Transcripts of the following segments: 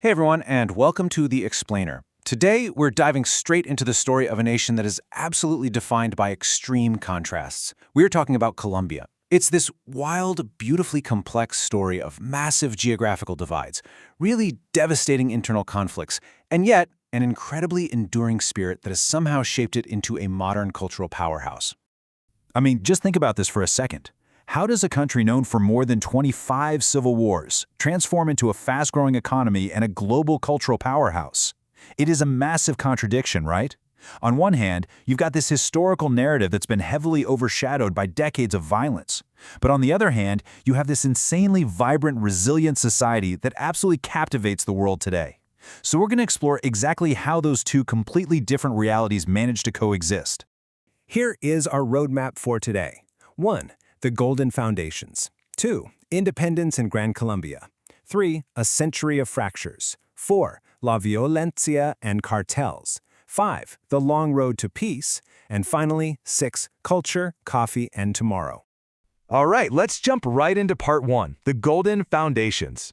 Hey everyone, and welcome to The Explainer. Today, we're diving straight into the story of a nation that is absolutely defined by extreme contrasts. We're talking about Colombia. It's this wild, beautifully complex story of massive geographical divides, really devastating internal conflicts, and yet an incredibly enduring spirit that has somehow shaped it into a modern cultural powerhouse. Just think about this for a second. How does a country known for more than 25 civil wars transform into a fast-growing economy and a global cultural powerhouse? It is a massive contradiction, right? On one hand, you've got this historical narrative that's been heavily overshadowed by decades of violence. But on the other hand, you have this insanely vibrant, resilient society that absolutely captivates the world today. So we're going to explore exactly how those two completely different realities manage to coexist. Here is our roadmap for today. 1. The Golden Foundations. 2. Independence in Gran Colombia. 3. A Century of Fractures. 4. La Violencia and Cartels. 5. The Long Road to Peace. And finally, 6. Culture, Coffee, and Tomorrow. All right, let's jump right into part 1, the Golden Foundations.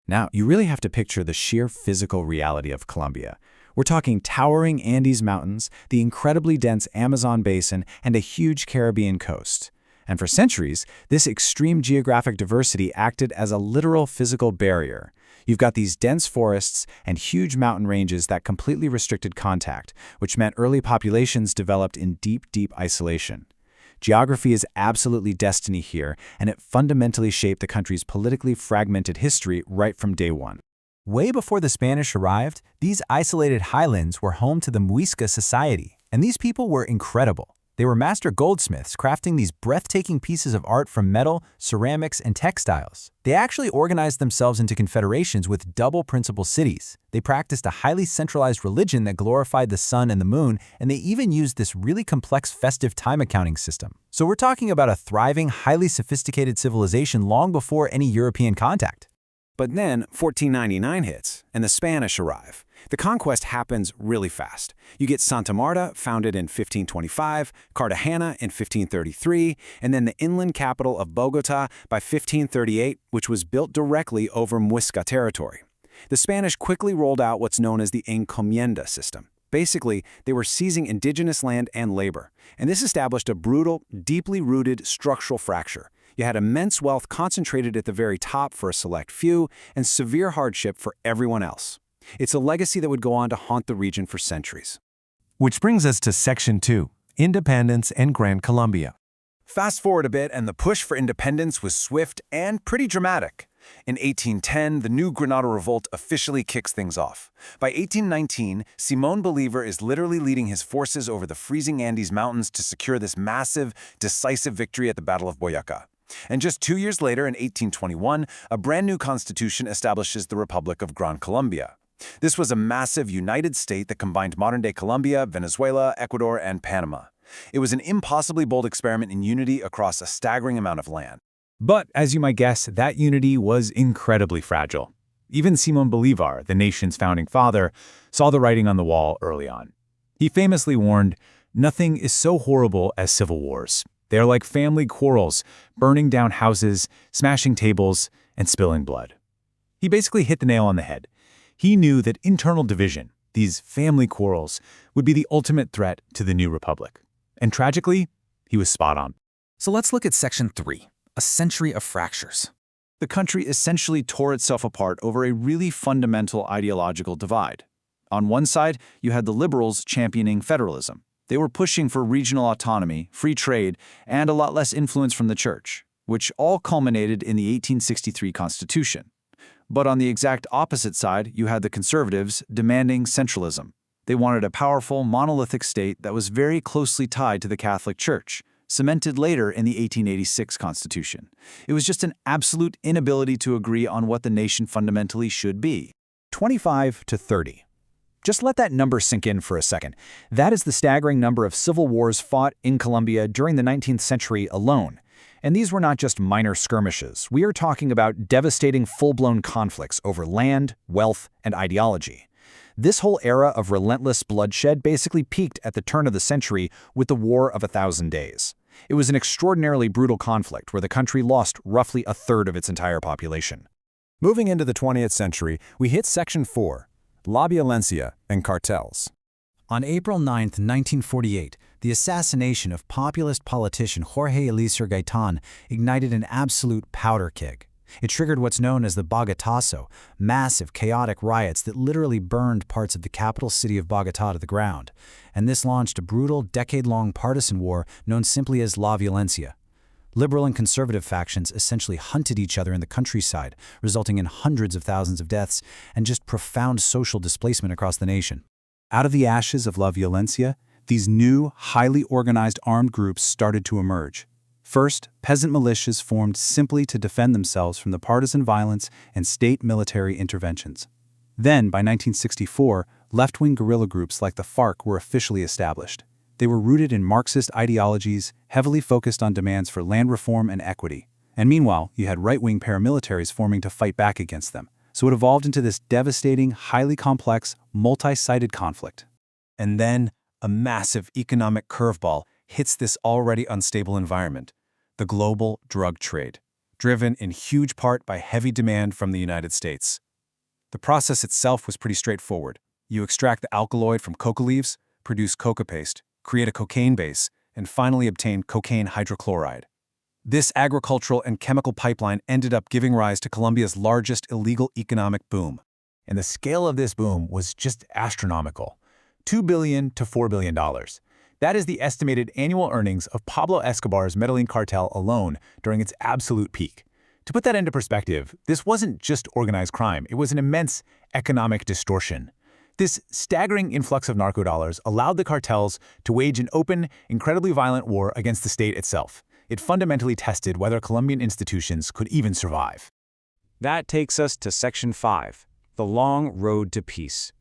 Now, you really have to picture the sheer physical reality of Colombia. We're talking towering Andes Mountains, the incredibly dense Amazon basin, and a huge Caribbean coast. And for centuries, this extreme geographic diversity acted as a literal physical barrier. You've got these dense forests and huge mountain ranges that completely restricted contact, which meant early populations developed in deep, deep isolation. Geography is absolutely destiny here, and it fundamentally shaped the country's politically fragmented history right from day one. Way before the Spanish arrived, these isolated highlands were home to the Muisca society, and these people were incredible. They were master goldsmiths crafting these breathtaking pieces of art from metal, ceramics, and textiles. They actually organized themselves into confederations with double principal cities. They practiced a highly centralized religion that glorified the sun and the moon, and they even used this really complex festive time accounting system. So we're talking about a thriving, highly sophisticated civilization long before any European contact. But then 1499 hits, and the Spanish arrive. The conquest happens really fast. You get Santa Marta, founded in 1525, Cartagena in 1533, and then the inland capital of Bogota by 1538, which was built directly over Muisca territory. The Spanish quickly rolled out what's known as the encomienda system. Basically, they were seizing indigenous land and labor, and this established a brutal, deeply rooted structural fracture. You had immense wealth concentrated at the very top for a select few, and severe hardship for everyone else. It's a legacy that would go on to haunt the region for centuries. Which brings us to Section 2, Independence and Gran Colombia. Fast forward a bit, and the push for independence was swift and pretty dramatic. In 1810, the new Granada revolt officially kicks things off. By 1819, Simón Bolívar is literally leading his forces over the freezing Andes Mountains to secure this massive, decisive victory at the Battle of Boyacá. And just 2 years later, in 1821, a brand new constitution establishes the Republic of Gran Colombia. This was a massive united state that combined modern-day Colombia, Venezuela, Ecuador, and Panama. It was an impossibly bold experiment in unity across a staggering amount of land. But, as you might guess, that unity was incredibly fragile. Even Simón Bolívar, the nation's founding father, saw the writing on the wall early on. He famously warned, "Nothing is so horrible as civil wars. They are like family quarrels, burning down houses, smashing tables, and spilling blood." He basically hit the nail on the head. He knew that internal division, these family quarrels, would be the ultimate threat to the new republic. And tragically, he was spot on. So let's look at Section 3, a century of fractures. The country essentially tore itself apart over a really fundamental ideological divide. On one side, you had the liberals championing federalism. They were pushing for regional autonomy, free trade, and a lot less influence from the church, which all culminated in the 1863 Constitution. But on the exact opposite side, you had the conservatives demanding centralism. They wanted a powerful, monolithic state that was very closely tied to the Catholic Church, cemented later in the 1886 Constitution. It was just an absolute inability to agree on what the nation fundamentally should be. 25 to 30. Just let that number sink in for a second. That is the staggering number of civil wars fought in Colombia during the 19th century alone. And these were not just minor skirmishes. We are talking about devastating full-blown conflicts over land, wealth, and ideology. This whole era of relentless bloodshed basically peaked at the turn of the century with the War of 1,000 Days. It was an extraordinarily brutal conflict where the country lost roughly a third of its entire population. Moving into the 20th century, we hit Section 4, La Violencia and cartels. On April 9, 1948, the assassination of populist politician Jorge Eliezer Gaitan ignited an absolute powder keg. It triggered what's known as the Bogotazo, massive, chaotic riots that literally burned parts of the capital city of Bogotá to the ground. And this launched a brutal, decade-long partisan war known simply as La Violencia. Liberal and conservative factions essentially hunted each other in the countryside, resulting in hundreds of thousands of deaths and just profound social displacement across the nation. Out of the ashes of La Violencia, these new, highly organized armed groups started to emerge. First, peasant militias formed simply to defend themselves from the partisan violence and state military interventions. Then, by 1964, left-wing guerrilla groups like the FARC were officially established. They were rooted in Marxist ideologies, heavily focused on demands for land reform and equity. And meanwhile, you had right-wing paramilitaries forming to fight back against them. So it evolved into this devastating, highly complex, multi-sided conflict. And then, a massive economic curveball hits this already unstable environment: the global drug trade, driven in huge part by heavy demand from the United States. The process itself was pretty straightforward. You extract the alkaloid from coca leaves, produce coca paste, create a cocaine base, and finally obtain cocaine hydrochloride. This agricultural and chemical pipeline ended up giving rise to Colombia's largest illegal economic boom. And the scale of this boom was just astronomical: $2 billion to $4 billion. That is the estimated annual earnings of Pablo Escobar's Medellin cartel alone during its absolute peak. To put that into perspective, this wasn't just organized crime, it was an immense economic distortion. This staggering influx of narco dollars allowed the cartels to wage an open, incredibly violent war against the state itself. It fundamentally tested whether Colombian institutions could even survive. That takes us to Section 5, the long road to peace.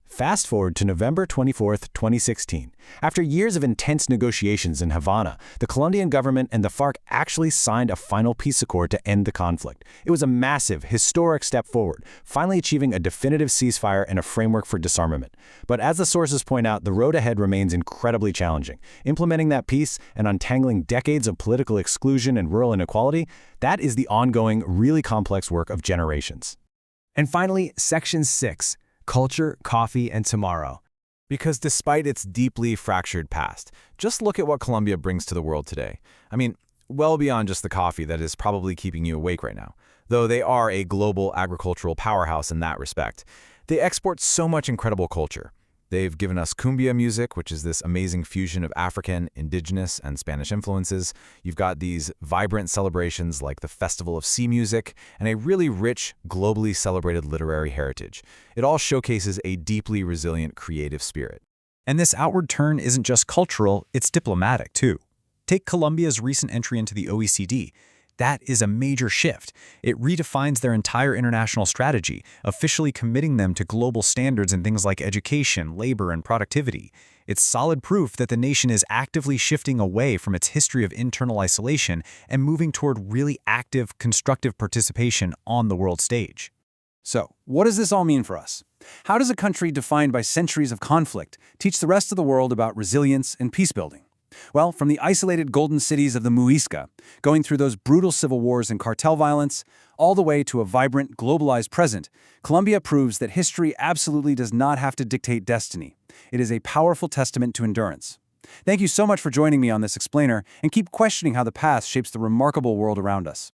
Fast forward to November 24, 2016. After years of intense negotiations in Havana, the Colombian government and the FARC actually signed a final peace accord to end the conflict. It was a massive, historic step forward, finally achieving a definitive ceasefire and a framework for disarmament. But as the sources point out, the road ahead remains incredibly challenging. Implementing that peace and untangling decades of political exclusion and rural inequality, that is the ongoing, really complex work of generations. And finally, Section 6. Culture, coffee, and tomorrow. Because despite its deeply fractured past, just look at what Colombia brings to the world today. I mean, well beyond just the coffee that is probably keeping you awake right now. Though they are a global agricultural powerhouse in that respect, they export so much incredible culture. They've given us cumbia music, which is this amazing fusion of African, indigenous, and Spanish influences. You've got these vibrant celebrations like the Festival of Sea Music, and a really rich, globally celebrated literary heritage. It all showcases a deeply resilient creative spirit. And this outward turn isn't just cultural, it's diplomatic too. Take Colombia's recent entry into the OECD. That is a major shift. It redefines their entire international strategy, officially committing them to global standards in things like education, labor, and productivity. It's solid proof that the nation is actively shifting away from its history of internal isolation and moving toward really active, constructive participation on the world stage. So, what does this all mean for us? How does a country defined by centuries of conflict teach the rest of the world about resilience and peace-building? Well, from the isolated golden cities of the Muisca, going through those brutal civil wars and cartel violence, all the way to a vibrant, globalized present, Colombia proves that history absolutely does not have to dictate destiny. It is a powerful testament to endurance. Thank you so much for joining me on this explainer, and keep questioning how the past shapes the remarkable world around us.